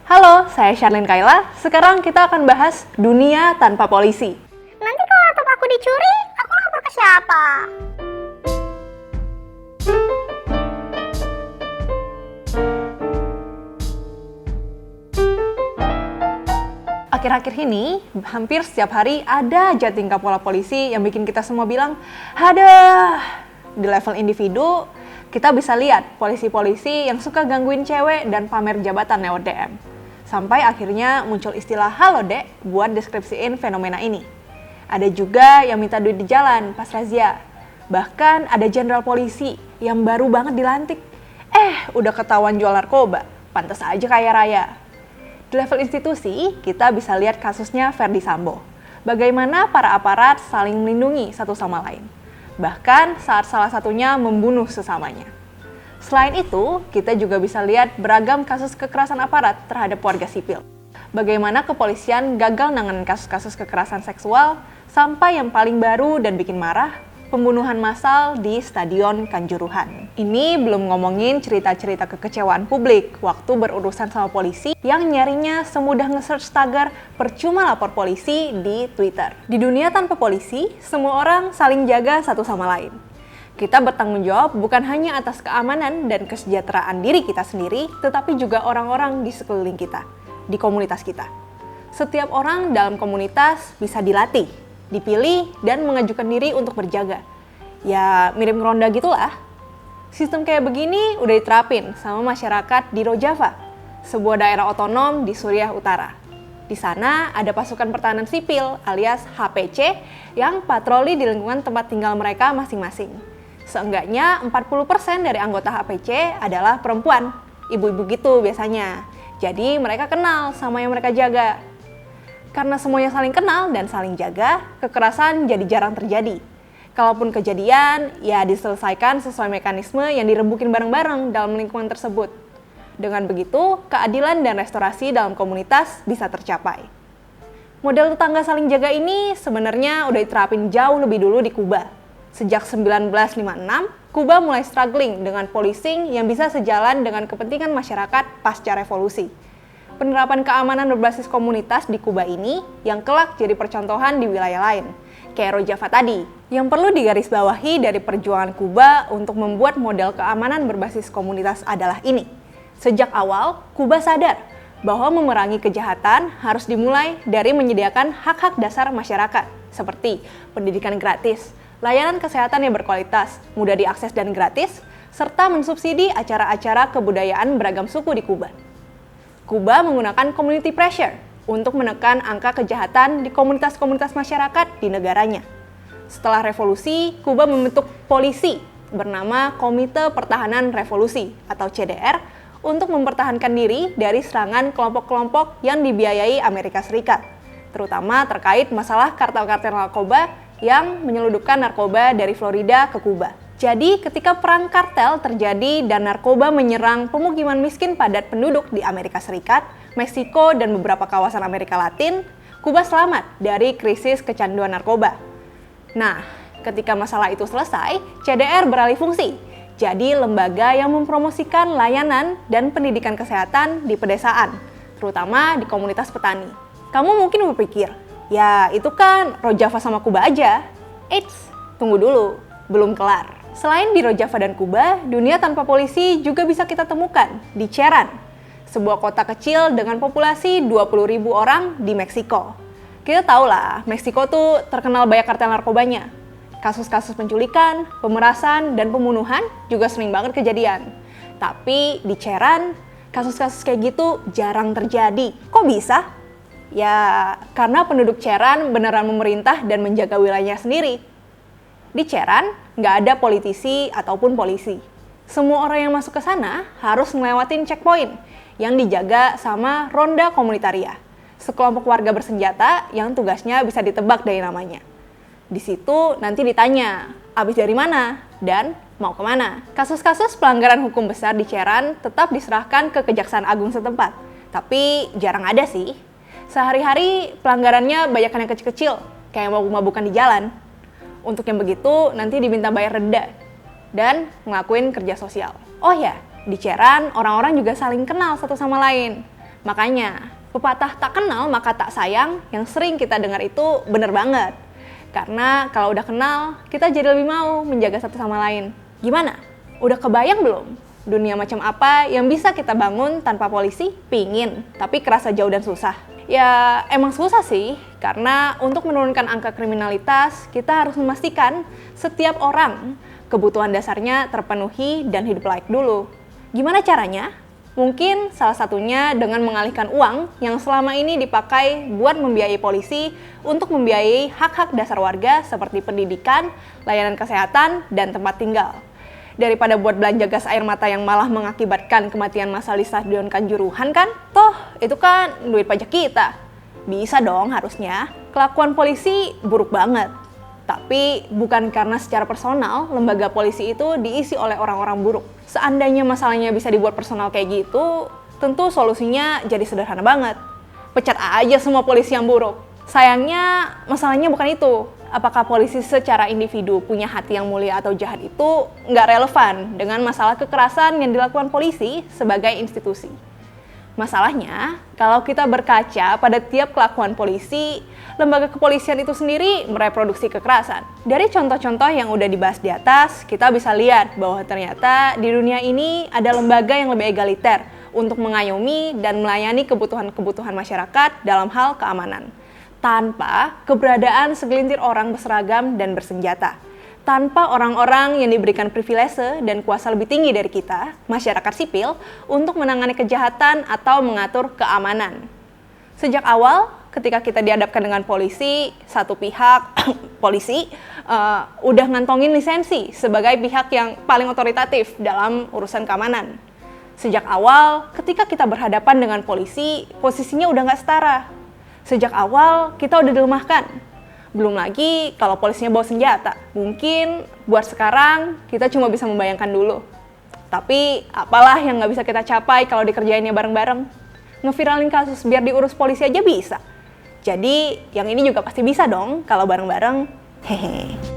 Halo, saya Charlene Kayla. Sekarang kita akan bahas dunia tanpa polisi. Nanti kalau laptop aku dicuri, aku lapor ke siapa? Akhir-akhir ini, hampir setiap hari ada aja tingkah pola polisi yang bikin kita semua bilang, "Hadah!" Di level individu, kita bisa lihat polisi-polisi yang suka gangguin cewek dan pamer jabatan lewat DM. Sampai akhirnya muncul istilah "Halo Dek" buat deskripsiin fenomena ini. Ada juga yang minta duit di jalan pas razia. Bahkan ada jenderal polisi yang baru banget dilantik. Udah ketahuan jual narkoba, pantas aja kaya raya. Di level institusi, kita bisa lihat kasusnya Ferdy Sambo. Bagaimana para aparat saling melindungi satu sama lain. Bahkan saat salah satunya membunuh sesamanya. Selain itu, kita juga bisa lihat beragam kasus kekerasan aparat terhadap warga sipil. Bagaimana kepolisian gagal nanganin kasus-kasus kekerasan seksual, sampai yang paling baru dan bikin marah, pembunuhan massal di Stadion Kanjuruhan. Ini belum ngomongin cerita-cerita kekecewaan publik waktu berurusan sama polisi yang nyarinya semudah nge-search tagar "percuma lapor polisi" di Twitter. Di dunia tanpa polisi, semua orang saling jaga satu sama lain. Kita bertanggung jawab bukan hanya atas keamanan dan kesejahteraan diri kita sendiri, tetapi juga orang-orang di sekeliling kita, di komunitas kita. Setiap orang dalam komunitas bisa dilatih, dipilih, dan mengajukan diri untuk berjaga. Ya, mirip ngeronda gitulah. Sistem kayak begini udah diterapin sama masyarakat di Rojava, sebuah daerah otonom di Suriah Utara. Di sana ada pasukan pertahanan sipil alias HPC yang patroli di lingkungan tempat tinggal mereka masing-masing. Seenggaknya 40% dari anggota HPC adalah perempuan, ibu-ibu gitu biasanya. Jadi mereka kenal sama yang mereka jaga. Karena semuanya saling kenal dan saling jaga, kekerasan jadi jarang terjadi. Kalaupun kejadian, ya diselesaikan sesuai mekanisme yang dirembukin bareng-bareng dalam lingkungan tersebut. Dengan begitu, keadilan dan restorasi dalam komunitas bisa tercapai. Model tetangga saling jaga ini sebenarnya udah diterapin jauh lebih dulu di Kuba. Sejak 1956, Kuba mulai struggling dengan policing yang bisa sejalan dengan kepentingan masyarakat pasca revolusi. Penerapan keamanan berbasis komunitas di Kuba ini yang kelak jadi percontohan di wilayah lain, kayak Rojava tadi. Yang perlu digarisbawahi dari perjuangan Kuba untuk membuat model keamanan berbasis komunitas adalah ini. Sejak awal, Kuba sadar bahwa memerangi kejahatan harus dimulai dari menyediakan hak-hak dasar masyarakat, seperti pendidikan gratis, layanan kesehatan yang berkualitas, mudah diakses dan gratis, serta mensubsidi acara-acara kebudayaan beragam suku di Kuba. Kuba menggunakan community pressure untuk menekan angka kejahatan di komunitas-komunitas masyarakat di negaranya. Setelah revolusi, Kuba membentuk polisi bernama Komite Pertahanan Revolusi atau CDR untuk mempertahankan diri dari serangan kelompok-kelompok yang dibiayai Amerika Serikat, terutama terkait masalah kartel-kartel narkoba yang menyelundupkan narkoba dari Florida ke Kuba. Jadi ketika perang kartel terjadi dan narkoba menyerang pemukiman miskin padat penduduk di Amerika Serikat, Meksiko, dan beberapa kawasan Amerika Latin, Kuba selamat dari krisis kecanduan narkoba. Nah, ketika masalah itu selesai, CDR beralih fungsi, jadi lembaga yang mempromosikan layanan dan pendidikan kesehatan di pedesaan, terutama di komunitas petani. Kamu mungkin berpikir, ya itu kan Rojava sama Kuba aja. Eits, tunggu dulu, belum kelar. Selain di Rojava dan Kuba, dunia tanpa polisi juga bisa kita temukan di Cherán, sebuah kota kecil dengan populasi 20.000 orang di Meksiko. Kita tahu lah, Meksiko tuh terkenal banyak kartel narkobanya. Kasus-kasus penculikan, pemerasan, dan pembunuhan juga sering banget kejadian. Tapi di Cherán, kasus-kasus kayak gitu jarang terjadi. Kok bisa? Ya, karena penduduk Cherán beneran memerintah dan menjaga wilayahnya sendiri. Di Cherán, nggak ada politisi ataupun polisi. Semua orang yang masuk ke sana harus ngelewatin checkpoint yang dijaga sama Ronda Komunitaria, sekelompok warga bersenjata yang tugasnya bisa ditebak dari namanya. Di situ nanti ditanya, abis dari mana dan mau kemana. Kasus-kasus pelanggaran hukum besar di Cherán tetap diserahkan ke Kejaksaan Agung setempat, tapi jarang ada sih. Sehari-hari pelanggarannya banyakan yang kecil-kecil, kayak mabuk-mabukan di jalan. Untuk yang begitu, nanti diminta bayar denda dan ngelakuin kerja sosial. Oh ya, di Cherán orang-orang juga saling kenal satu sama lain. Makanya, pepatah tak kenal maka tak sayang yang sering kita dengar itu bener banget. Karena kalau udah kenal, kita jadi lebih mau menjaga satu sama lain. Gimana? Udah kebayang belum? Dunia macam apa yang bisa kita bangun tanpa polisi? Pingin, tapi kerasa jauh dan susah. Ya emang susah sih, karena untuk menurunkan angka kriminalitas, kita harus memastikan setiap orang kebutuhan dasarnya terpenuhi dan hidup layak dulu. Gimana caranya? Mungkin salah satunya dengan mengalihkan uang yang selama ini dipakai buat membiayai polisi untuk membiayai hak-hak dasar warga seperti pendidikan, layanan kesehatan, dan tempat tinggal. Daripada buat belanja gas air mata yang malah mengakibatkan kematian massal di Stadion Kanjuruhan kan? Toh, itu kan duit pajak kita. Bisa dong harusnya. Kelakuan polisi buruk banget. Tapi bukan karena secara personal, lembaga polisi itu diisi oleh orang-orang buruk. Seandainya masalahnya bisa dibuat personal kayak gitu, tentu solusinya jadi sederhana banget. Pecat aja semua polisi yang buruk. Sayangnya, masalahnya bukan itu. Apakah polisi secara individu punya hati yang mulia atau jahat itu nggak relevan dengan masalah kekerasan yang dilakukan polisi sebagai institusi. Masalahnya, kalau kita berkaca pada tiap kelakuan polisi, lembaga kepolisian itu sendiri mereproduksi kekerasan. Dari contoh-contoh yang udah dibahas di atas, kita bisa lihat bahwa ternyata di dunia ini ada lembaga yang lebih egaliter untuk mengayomi dan melayani kebutuhan-kebutuhan masyarakat dalam hal keamanan. Tanpa keberadaan segelintir orang berseragam dan bersenjata. Tanpa orang-orang yang diberikan privilese dan kuasa lebih tinggi dari kita, masyarakat sipil, untuk menangani kejahatan atau mengatur keamanan. Sejak awal, ketika kita dihadapkan dengan polisi, satu pihak, polisi, udah ngantongin lisensi sebagai pihak yang paling otoritatif dalam urusan keamanan. Sejak awal, ketika kita berhadapan dengan polisi, posisinya udah nggak setara. Sejak awal, kita udah dilemahkan. Belum lagi kalau polisinya bawa senjata. Mungkin buat sekarang, kita cuma bisa membayangkan dulu. Tapi apalah yang nggak bisa kita capai kalau dikerjainnya bareng-bareng. Ngeviralin kasus biar diurus polisi aja bisa. Jadi, yang ini juga pasti bisa dong kalau bareng-bareng. Hehe.